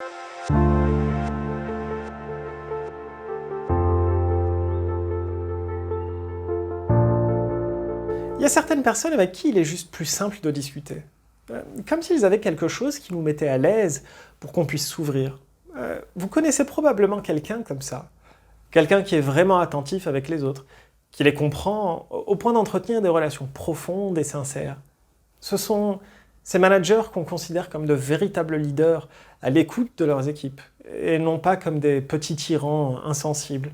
Il y a certaines personnes avec qui il est juste plus simple de discuter. Comme s'ils avaient quelque chose qui nous mettait à l'aise pour qu'on puisse s'ouvrir. Vous connaissez probablement quelqu'un comme ça. Quelqu'un qui est vraiment attentif avec les autres, qui les comprend au point d'entretenir des relations profondes et sincères. Ce sont ces managers qu'on considère comme de véritables leaders à l'écoute de leurs équipes, et non pas comme des petits tyrans insensibles.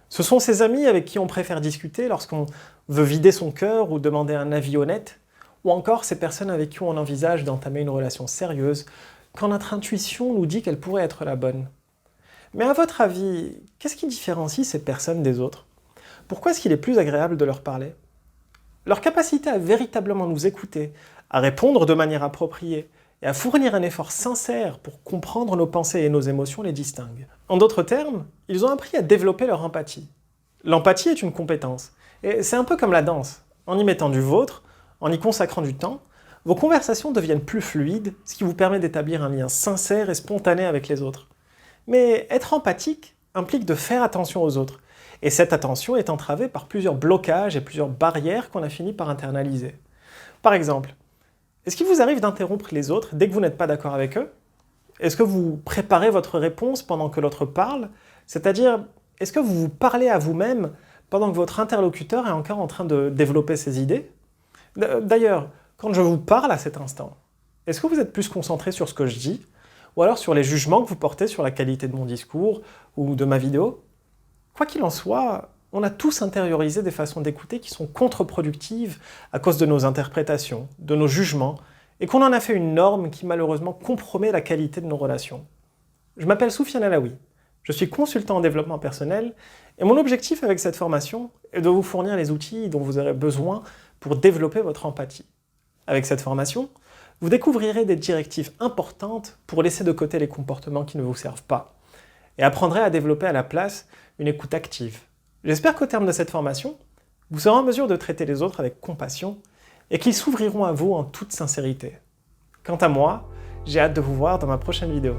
Ce sont ces amis avec qui on préfère discuter lorsqu'on veut vider son cœur ou demander un avis honnête, ou encore ces personnes avec qui on envisage d'entamer une relation sérieuse quand notre intuition nous dit qu'elle pourrait être la bonne. Mais à votre avis, qu'est-ce qui différencie ces personnes des autres? Pourquoi est-ce qu'il est plus agréable de leur parler? Leur capacité à véritablement nous écouter, à répondre de manière appropriée et à fournir un effort sincère pour comprendre nos pensées et nos émotions les distingue. En d'autres termes, ils ont appris à développer leur empathie. L'empathie est une compétence, et c'est un peu comme la danse. En y mettant du vôtre, en y consacrant du temps, vos conversations deviennent plus fluides, ce qui vous permet d'établir un lien sincère et spontané avec les autres. Mais être empathique implique de faire attention aux autres, et cette attention est entravée par plusieurs blocages et plusieurs barrières qu'on a fini par internaliser. Par exemple, est-ce qu'il vous arrive d'interrompre les autres dès que vous n'êtes pas d'accord avec eux? Est-ce que vous préparez votre réponse pendant que l'autre parle? C'est-à-dire, est-ce que vous vous parlez à vous-même pendant que votre interlocuteur est encore en train de développer ses idées? D'ailleurs, quand je vous parle à cet instant, est-ce que vous êtes plus concentré sur ce que je dis, ou alors sur les jugements que vous portez sur la qualité de mon discours ou de ma vidéo? Quoi qu'il en soit, on a tous intériorisé des façons d'écouter qui sont contre-productives à cause de nos interprétations, de nos jugements, et qu'on en a fait une norme qui malheureusement compromet la qualité de nos relations. Je m'appelle Soufiane Alaoui, je suis consultant en développement personnel, et mon objectif avec cette formation est de vous fournir les outils dont vous aurez besoin pour développer votre empathie. Avec cette formation, vous découvrirez des directives importantes pour laisser de côté les comportements qui ne vous servent pas, et apprendrez à développer à la place une écoute active. J'espère qu'au terme de cette formation, vous serez en mesure de traiter les autres avec compassion et qu'ils s'ouvriront à vous en toute sincérité. Quant à moi, j'ai hâte de vous voir dans ma prochaine vidéo.